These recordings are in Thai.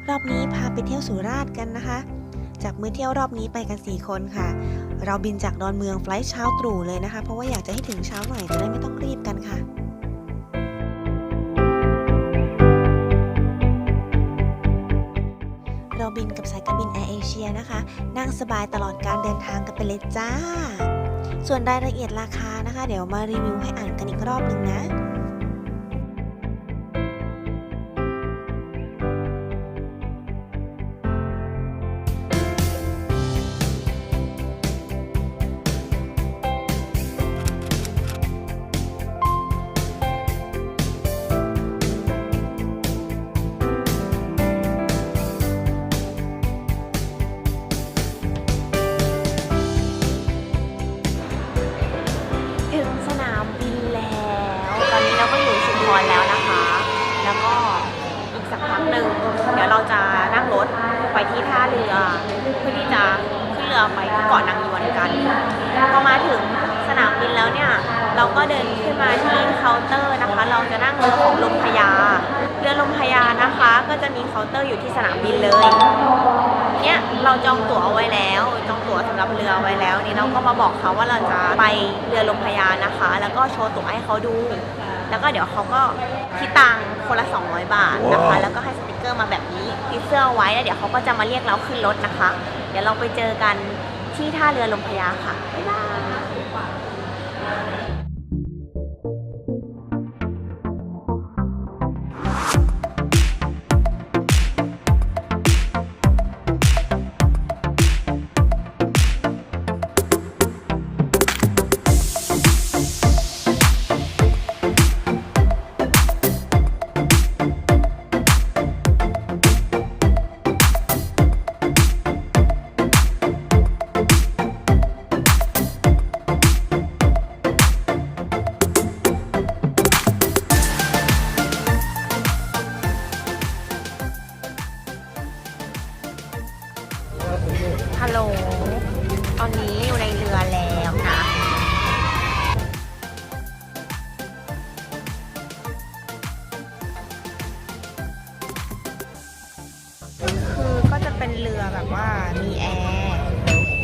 รอบนี้พาไปเที่ยวสุราษฎร์กันนะคะจากมื้อเที่ยวรอบนี้ไปกัน4คนค่ะเราบินจากดอนเมืองไฟลท์เช้าตรู่เลยนะคะเพราะว่าอยากจะให้ถึงเช้าหน่อยจะได้ไม่ต้องรีบกันค่ะเราบินกับสายการบินแอร์เอเชียนะคะนั่งสบายตลอดการเดินทางกันไปเลยจ้าส่วนรายละเอียดราคานะคะเดี๋ยวมารีวิวให้อ่านกันอีกรอบนึงนะถึงสนามบินแล้วตอนนี้เราก็อยู่ชุมพรแล้วนะคะแล้วก็อีกสักพักหนึ่งเดี๋ยวเราจะนั่งรถไปที่ท่าเรือเพื่อที่จะขึ้นเรือไปที่เกาะนางยวนกันพอมาถึงสนามบินแล้วเนี่ยเราก็เดินขึ้นมาที่เคาน์เตอร์นะคะเราจะนั่งเรือของลมพญาเรือลมพญานะคะก็จะมีเคาน์เตอร์อยู่ที่สนามบินเลยเนี่ยเราจองตั๋วเอาไว้แล้วจองตั๋วสำหรับเรือไว้แล้วนี่เราก็มาบอกเขาว่าเราจะไปเรือลมพญานะคะแล้วก็โชว์ตั๋วให้เขาดูแล้วก็เดี๋ยวเขาก็คิดตังค์คนละ200 บาทนะคะแล้วก็ให้สติกเกอร์มาแบบนี้ติดเสื้อไว้แล้วเดี๋ยวเขาก็จะมาเรียกเราขึ้นรถนะคะเดี๋ยวเราไปเจอกันที่ท่าเรือลมพญาค่ะบ๊ายบายฮัลโหลตอนนี้อยู่ในเรือแล้วนะคือก็จะเป็นเรือแบบว่ามีแอร์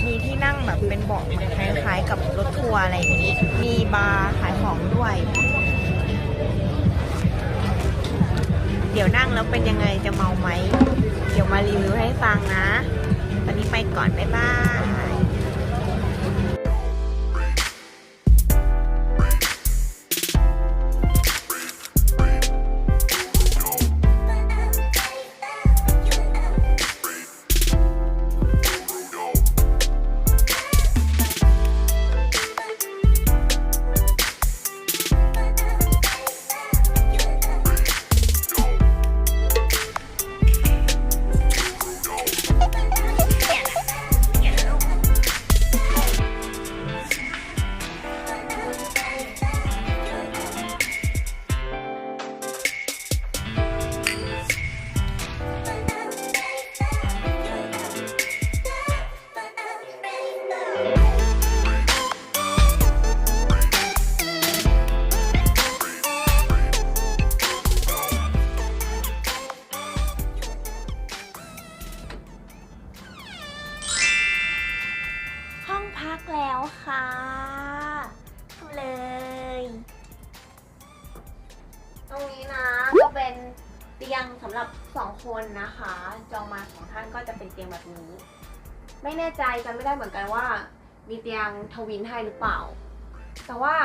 มีที่นั่งแบบเป็นเบาะเหมือนคล้ายๆกับรถทัวร์อะไรอย่างนี้มีบาร์ขายของด้วยเดี๋ยวนั่งแล้วเป็นยังไงจะเมาไหมเดี๋ยวมารีวิวให้ฟังนะตอนนี้ไปก่อนบ๊ายบายห้องพักแล้วค่ะเลยตรงนี้นะก็เป็นเตียงสำหรับ2 คนนะคะจองมา2 ท่านก็จะเป็นเตียงแบบนี้ไม่แน่ใจจำไม่ได้เหมือนกันว่ามีเตียงทวินให้หรือเปล่าแต่ว่า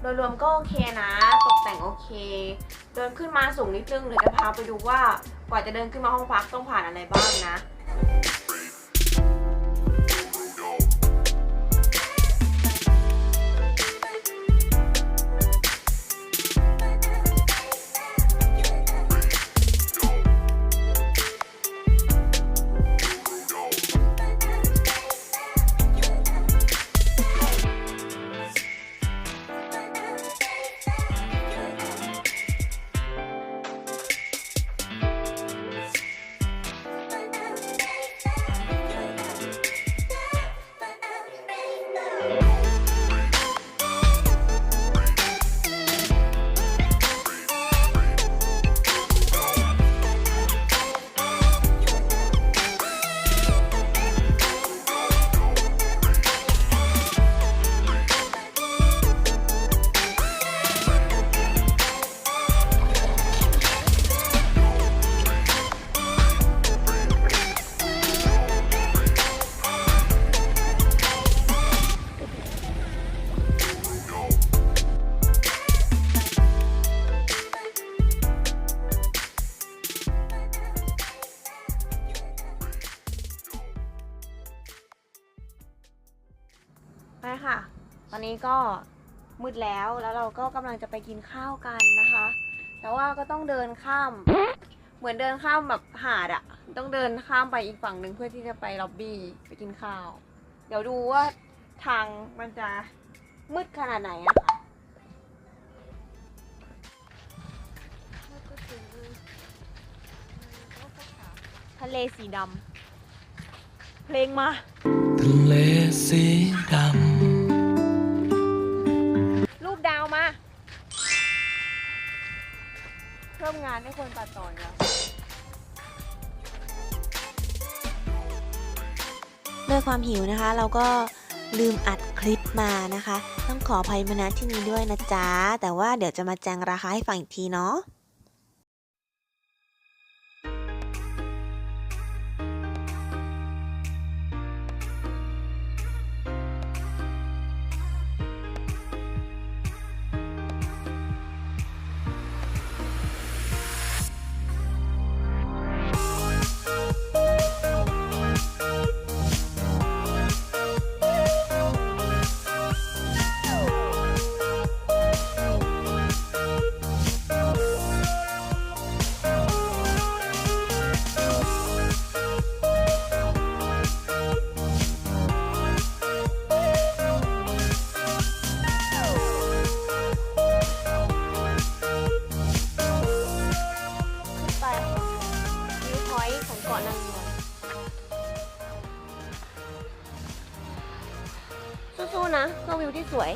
โดยรวมก็โอเคนะตกแต่งโอเคเดินขึ้นมาสูงนิดนึงเดี๋ยวจะพาไปดูว่ากว่าจะเดินขึ้นมาห้องพักต้องผ่านอะไรบ้างนะ ไปค่ะตอนนี้ก็มืดแล้วเราก็กำลังจะไปกินข้าวกันนะคะ แต่ว่าก็ต้องเดินข้ามเหมือนเดินข้ามแบบหาดอะต้องเดินข้ามไปอีกฝั่งหนึ่งเพื่อที่จะไปล็อบบี้ไปกินข้าวเดี๋ยวดูว่าทางมันจะมืดขนาดไหนอะค่ะทะเลสีดำเพลงมาทะเลสีดำรูปดาวมาเพิ่มงานให้คนตัดต่อแล้วด้วยความหิวนะคะเราก็ลืมอัดคลิปมานะคะ ต้องขออภัยมาณที่นี้ด้วยนะจ๊ะแต่ว่าเดี๋ยวจะมาแจ้งราคาให้ฟังอีกทีเนาะเกาะนางนวลสู้ๆนะเพื่อวิวที่สวย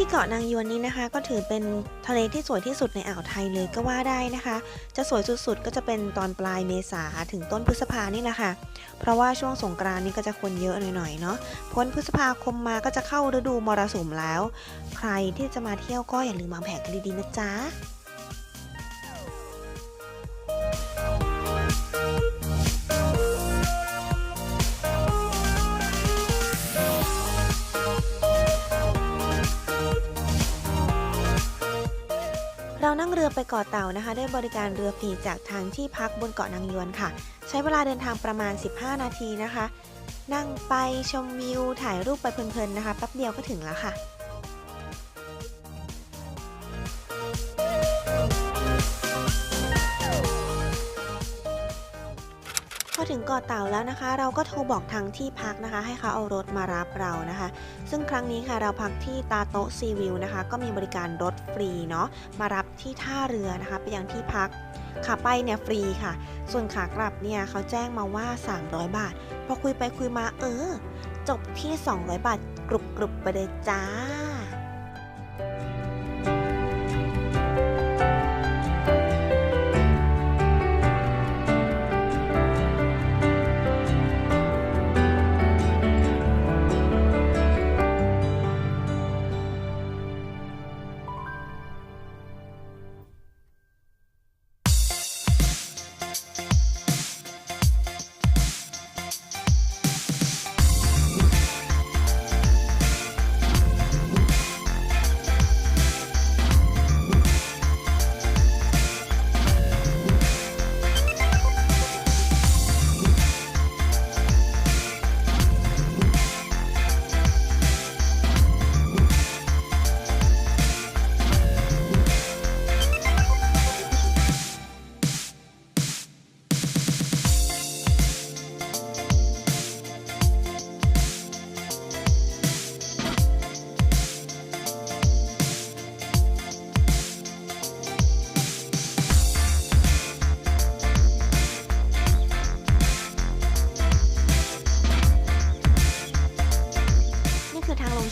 ที่เกาะนางยวนนี้นะคะก็ถือเป็นทะเลที่สวยที่สุดในอ่าวไทยเลยก็ว่าได้นะคะจะสวยสุดๆก็จะเป็นตอนปลายเมษาถึงต้นพฤษภานี่แหละค่ะเพราะว่าช่วงสงกรานต์นี่ก็จะคนเยอะหน่อยๆเนาะพ้นพฤษภาคมมาก็จะเข้าฤดูมรสุมแล้ว ใครที่จะมาเที่ยวก็อย่าลืมวางแผนกันดีๆนะจ๊ะเรานั่งเรือไปเกาะเต่านะคะด้วยบริการเรือฟรีจากทางที่พักบนเกาะนางยวนค่ะใช้เวลาเดินทางประมาณ15 นาทีนะคะนั่งไปชมวิวถ่ายรูปไปเพลินๆนะคะแป๊บเดียวก็ถึงแล้วค่ะพอถึงเกาะเต่าแล้วนะคะเราก็โทรบอกทางที่พักนะคะให้เขาเอารถมารับเรานะคะซึ่งครั้งนี้ค่ะเราพักที่ตาโต๊ะซีวิวนะคะก็มีบริการรถฟรีเนาะมารับที่ท่าเรือนะคะไปยังที่พักขาไปเนี่ยฟรีค่ะส่วนขากลับเนี่ยเขาแจ้งมาว่า300 บาทพอคุยไปคุยมาจบที่200 บาทกรุบๆไปเลยจ้า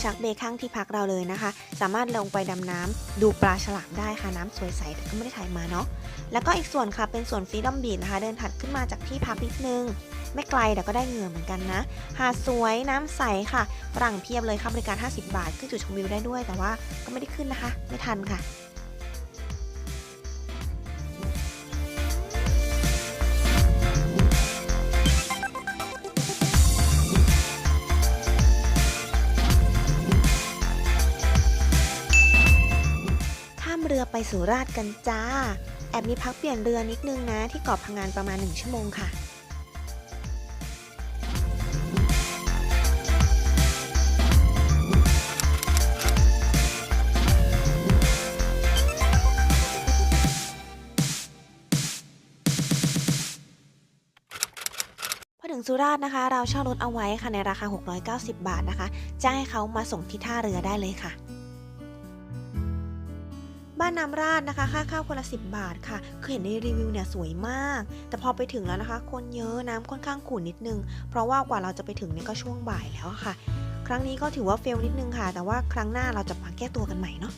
ชักเบย์ข้างที่พักเราเลยนะคะสามารถลงไปดำน้ำดูปลาฉลามได้ค่ะน้ำสวยใสแต่ก็ไม่ได้ถ่ายมาเนาะแล้วก็อีกส่วนค่ะเป็นส่วนฟรีดอมบีชนะคะเดินถัดขึ้นมาจากที่พักนิดนึงไม่ไกลแต่ก็ได้เหงื่อเหมือนกันนะหาดสวยน้ำใสค่ะฝรั่งเพียบเลยค่าบริการ50 บาทขึ้นจุดชมวิวได้ด้วยแต่ว่าก็ไม่ได้ขึ้นนะคะไม่ทันค่ะข้ามเรือไปสุราษฎร์กันจ้าแอบมีพักเปลี่ยนเรือนิดนึงนะที่เกาะพังงานประมาณ1 ชั่วโมงค่ะพอถึงสุราษฎร์นะคะเราเช่ารถเอาไว้ค่ะในราคา690 บาทนะคะจะให้เขามาส่งที่ท่าเรือได้เลยค่ะบ้านน้ำราดนะคะค่าเข้าคนละ10 บาทค่ะคือเห็นในรีวิวเนี่ยสวยมากแต่พอไปถึงแล้วนะคะคนเยอะน้ำค่อนข้างขุ่นนิดนึงเพราะว่ากว่าเราจะไปถึงเนี่ยก็ช่วงบ่ายแล้วค่ะครั้งนี้ก็ถือว่าเฟลนิดนึงค่ะแต่ว่าครั้งหน้าเราจะมาแก้ตัวกันใหม่เนาะ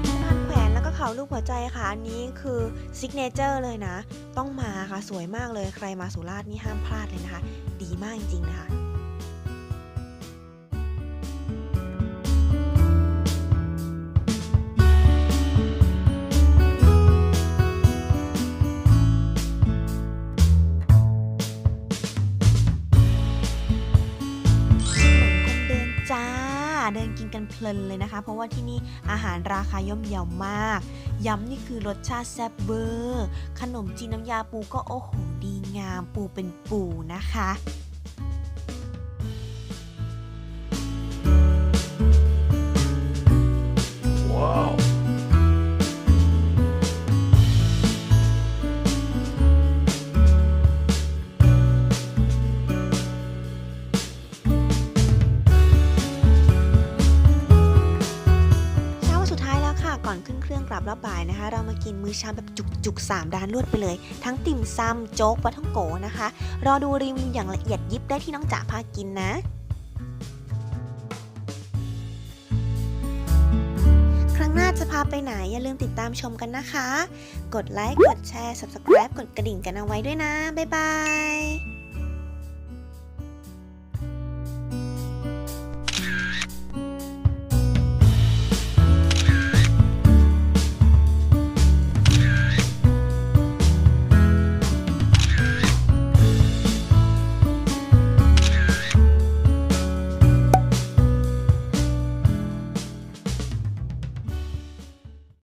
สะพานแขวนแล้วก็เขาลูกหัวใจค่ะอันนี้คือซิกเนเจอร์เลยนะต้องมาค่ะสวยมากเลยใครมาสุราษฎร์นี่ห้ามพลาดเลยนะคะดีมากจริงๆนะคะเดินจ้าเดินกินกันเพลินเลยนะคะเพราะว่าที่นี่อาหารราคาย่อมเยาวมากย้ำนี่คือรสชาติแซ่บเวอร์ขนมจีนน้ำยาปูก็โอ้โหดีงามปูเป็นปูนะคะก่อนขึ้นเครื่องกลับรอบบ่ายนะคะเรามากินมื้อเช้าแบบจุกๆ3 ร้านรวดไปเลยทั้งติ่มซำโจ๊กปลาท่องโกนะคะรอดูรีวิวอย่างละเอียดยิบได้ที่น้องจ๋าพากินนะครั้งหน้าจะพาไปไหนอย่าลืมติดตามชมกันนะคะกดไลค์กดแชร์ Subscribe กดกระดิ่งกันเอาไว้ด้วยนะบ๊ายบาย